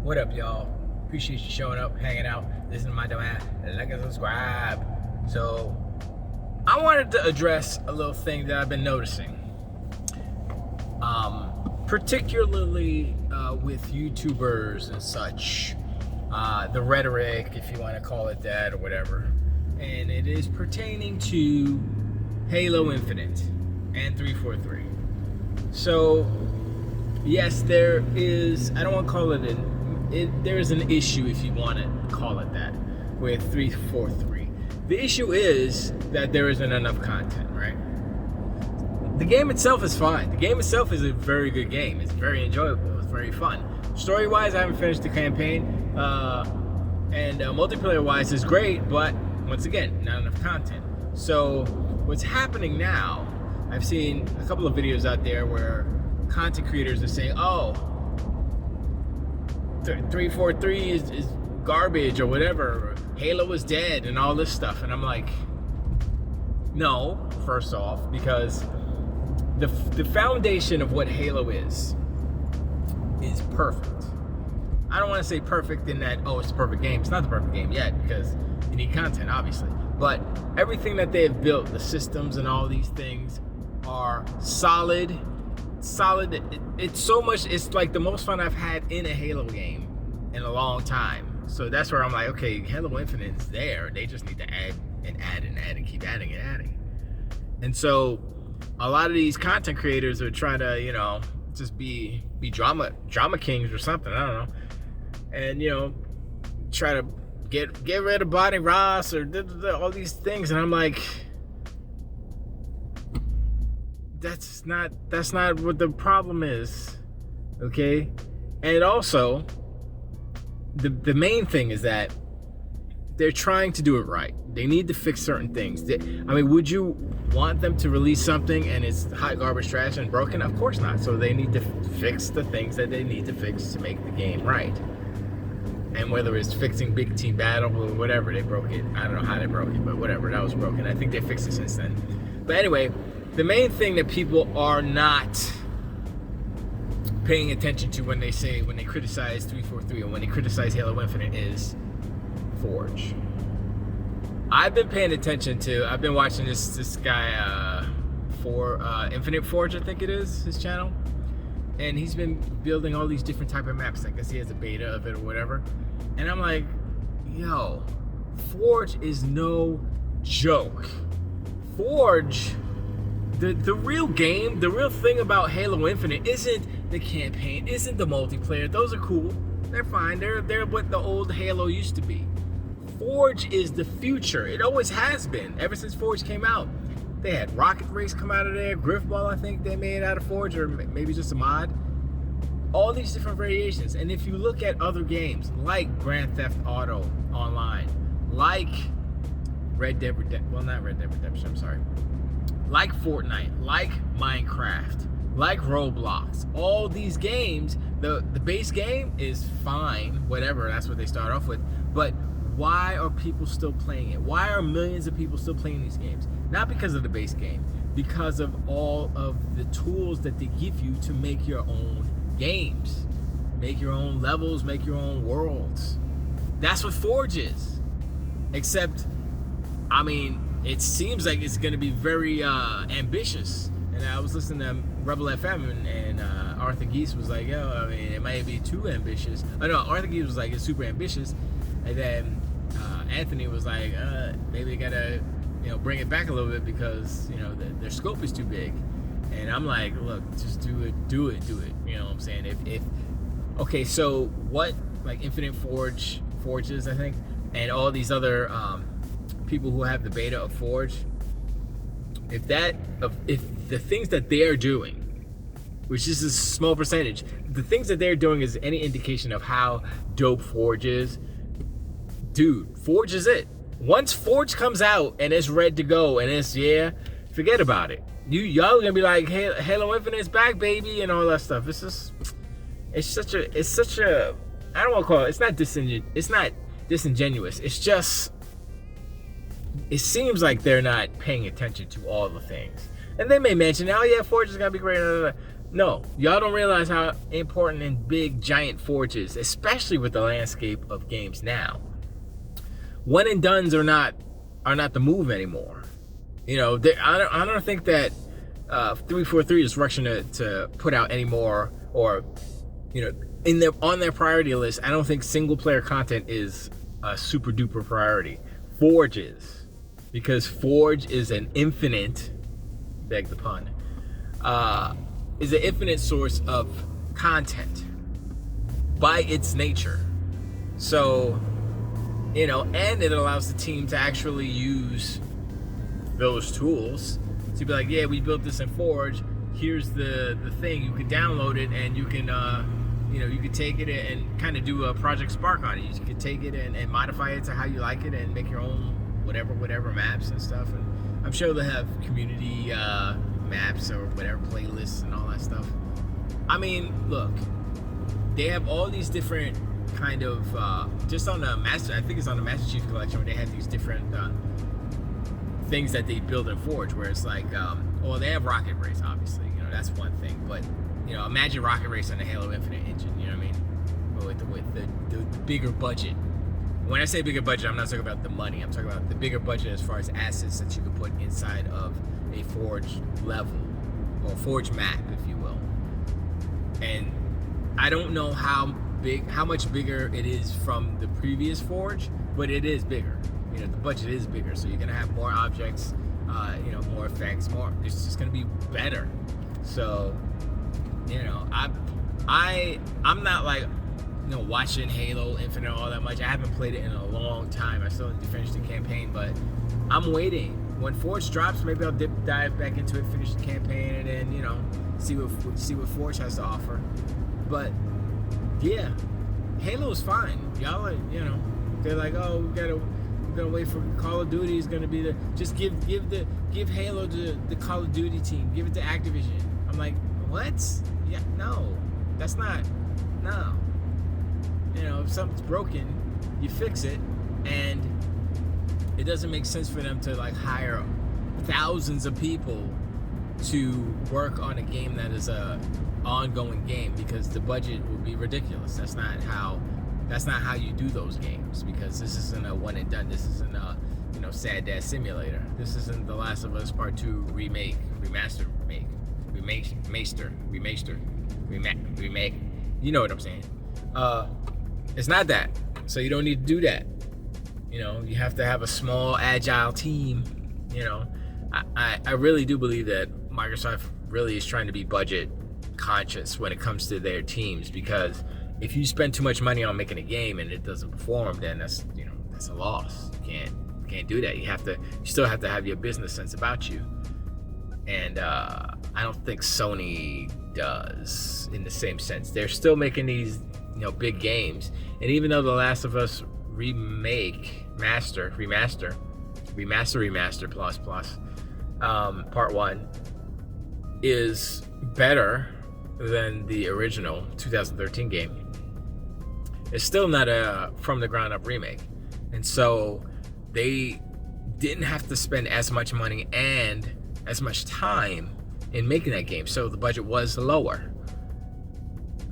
What up, y'all? Appreciate you showing up, hanging out, listening to my dumbass, like and subscribe. So, I wanted to address a little thing that I've been noticing. Particularly with YouTubers and such. The rhetoric, if you want to call it that, or whatever. And it is pertaining to Halo Infinite and 343. So, yes, there is, I don't want to call it there's an issue, if you want to call it that, with 343. The issue is that there isn't enough content, right? The game itself is fine. The game itself is a very good game. It's very enjoyable. It's very fun. Story-wise, I haven't finished the campaign. And multiplayer-wise is great, but once again, not enough content. So what's happening now, I've seen a couple of videos out there where content creators are saying, oh, 343 is garbage or whatever. Halo is dead and all this stuff. And I'm like, no, first off, because the foundation of what Halo is perfect. I don't want to say perfect in that, oh, it's a perfect game. It's not the perfect game yet because you need content, obviously. But everything that they have built, the systems and all these things are solid. It's so much, it's like the most fun I've had in a Halo game in a long time. So that's where I'm like, okay, Halo Infinite is there. They just need to add and keep adding and adding. And so a lot of these content creators are trying to, just be drama kings or something. I don't know. And, try to get rid of Bonnie Ross or all these things. And I'm like, that's not what the problem is. Okay? And also, the main thing is that they're trying to do it right. They need to fix certain things. Would you want them to release something and it's hot garbage trash and broken? Of course not. So they need to fix the things that they need to fix to make the game right. And whether it's fixing Big T Battle or whatever, they broke it. I don't know how they broke it, but whatever, that was broken. I think they fixed it since then. But anyway, the main thing that people are not paying attention to when they criticize 343 and when they criticize Halo Infinite is Forge. I've been paying attention to, I've been watching this guy, Infinite Forge, I think it is, his channel. And he's been building all these different type of maps. I guess he has a beta of it or whatever. And I'm like, yo, Forge is no joke. Forge, the real game, the real thing about Halo Infinite isn't the campaign, isn't the multiplayer. Those are cool. They're fine. They're what the old Halo used to be. Forge is the future. It always has been. Ever since Forge came out. They had Rocket Race come out of there, Griffball I think they made out of Forge, or maybe just a mod. All these different variations. And if you look at other games like Grand Theft Auto Online, like Red Dead Redemption, well, not Red Dead Redemption, I'm sorry. Like Fortnite, like Minecraft, like Roblox, all these games, the base game is fine, whatever, that's what they start off with. But why are people still playing it? Why are millions of people still playing these games? Not because of the base game, because of all of the tools that they give you to make your own games. Make your own levels, make your own worlds. That's what Forge is. Except, it seems like it's gonna be very ambitious. And I was listening to Rebel FM and Arthur Geese was like, it might be too ambitious. Oh no, Arthur Geese was like, it's super ambitious. And then Anthony was like, maybe they gotta, bring it back a little bit because, their scope is too big. And I'm like, look, just do it. You know what I'm saying? Okay, so what, like Infinite Forges, I think, and all these other people who have the beta of Forge, if the things that they're doing, which is a small percentage, the things that they're doing is any indication of how dope Forge is, dude, Forge is it. Once Forge comes out and it's ready to go and it's, forget about it. Y'all gonna be like, hey, Halo Infinite's back, baby, and all that stuff. It's such a, I don't want to call it, it's not disingenuous. It's just, it seems like they're not paying attention to all the things. And they may mention, oh yeah, Forge is gonna be great. No, y'all don't realize how important and big giant Forge is, especially with the landscape of games now. One and dones are not the move anymore. You know, I don't think that 343 is rushing to put out any more, or you know, on their priority list. I don't think single player content is a super duper priority. Forge is, because Forge is an infinite, beg the pun, is an infinite source of content by its nature. So, you know, and it allows the team to actually use those tools to be like, yeah, we built this in Forge. Here's the thing. You can download it, and you can you know, you could take it and kind of do a Project Spark on it. You could take it and modify it to how you like it, and make your own whatever maps and stuff. And I'm sure they'll have community maps or whatever, playlists and all that stuff. I mean, look, they have all these different kind of just on the Master, I think it's on the Master Chief Collection, where they have these different things that they build in Forge, where it's like, well, they have Rocket Race, obviously, you know, that's one thing, but you know, imagine Rocket Race on the Halo Infinite engine, you know what I mean? With the bigger budget. When I say bigger budget, I'm not talking about the money. I'm talking about the bigger budget as far as assets that you can put inside of a Forge level, or Forge map, if you will. And I don't know how much bigger it is from the previous Forge, but it is bigger. You know, the budget is bigger, so you're gonna have more objects, you know, more effects, more. It's just gonna be better. So, you know, I'm not like, you know, watching Halo Infinite all that much. I haven't played it in a long time. I still need to finish the campaign, but I'm waiting. When Forge drops, maybe I'll dive back into it, finish the campaign, and then, you know, see what Forge has to offer. But yeah, Halo's fine. Y'all are, you know, they're like, oh, we're gonna wait for Call of Duty is gonna be the, just give Halo to the Call of Duty team, give it to Activision. I'm like, what? Yeah, no, that's not, no. You know, if something's broken, you fix it, and it doesn't make sense for them to like hire thousands of people to work on a game that is a ongoing game, because the budget will be ridiculous. That's not how you do those games, because this isn't a one and done. This isn't a, you know, Sad Dad Simulator. This isn't The Last of Us Part 2 remake. You know what I'm saying? It's not that. So you don't need to do that. You know, you have to have a small, agile team. You know, I really do believe that Microsoft really is trying to be budget conscious when it comes to their teams, because if you spend too much money on making a game and it doesn't perform, then that's, you know, that's a loss. You can't do that. You still have to have your business sense about you. And I don't think Sony does in the same sense. They're still making these, you know, big games. And even though The Last of Us Remaster plus Part 1 is better than the original 2013 game, it's still not a from the ground up remake. And so they didn't have to spend as much money and as much time in making that game, so the budget was lower.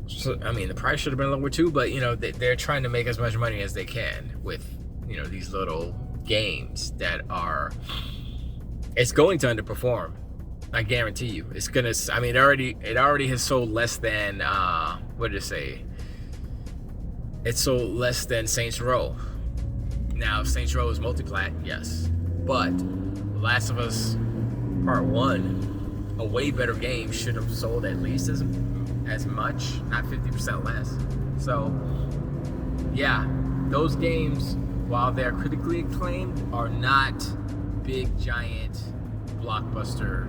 So I mean, the price should have been lower too, but you know, they're trying to make as much money as they can with, you know, these little games that are, it's going to underperform. I guarantee you. It's gonna, I mean, it already has sold less than what did it say? It sold less than Saints Row. Now, Saints Row is multiplat, yes, but The Last of Us Part 1, a way better game, should have sold at least as much, not 50% less. So yeah, those games, while they're critically acclaimed, are not big giant blockbuster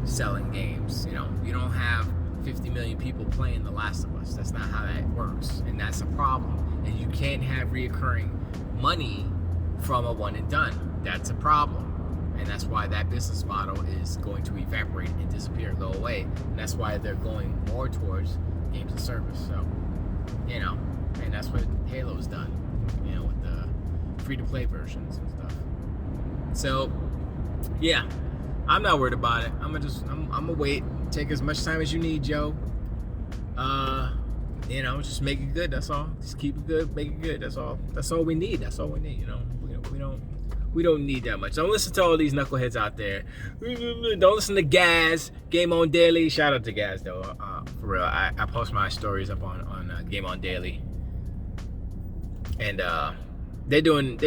selling games. You know, you don't have 50 million people playing The Last of Us. That's not how that works, and that's a problem. And you can't have reoccurring money from a one and done. That's a problem. And that's why that business model is going to evaporate and disappear and go away. And that's why they're going more towards games of service. So, you know, and that's what Halo's done, you know, with the free-to-play versions and stuff. So, yeah, I'm not worried about it. I'm gonna wait. take as much time as you need, Joe. Just make it good. That's all. Just keep it good, make it good. That's all. That's all we need. That's all we need. We don't need that much. Don't listen to all these knuckleheads out there. Don't listen to Gaz, Game On Daily. Shout out to Gaz though. For real, I post my stories up on Game On Daily, and they're doing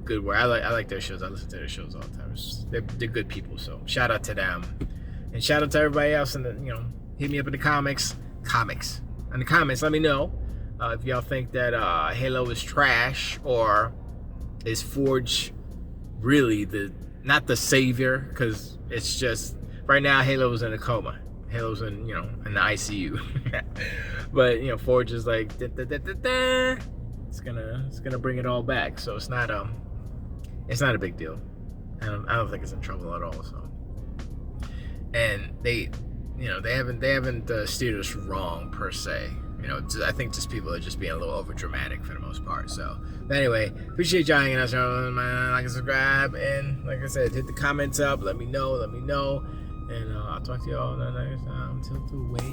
good work. I like their shows. I listen to their shows all the time. They're good people. So shout out to them, and shout out to everybody else. And hit me up in the comments. In the comments, let me know if y'all think that Halo is trash, or is Forge really not the savior, because it's just right now Halo's in a coma. Halo's in the ICU. But Forge is like it's gonna bring it all back. So it's not a big deal. I don't think it's in trouble at all. So, and they haven't steered us wrong per se. I think just people are just being a little over dramatic for the most part. So, but anyway, appreciate y'all hanging out, man. Like and subscribe, and like I said, hit the comments up. Let me know, and I'll talk to y'all next time. Tilt away.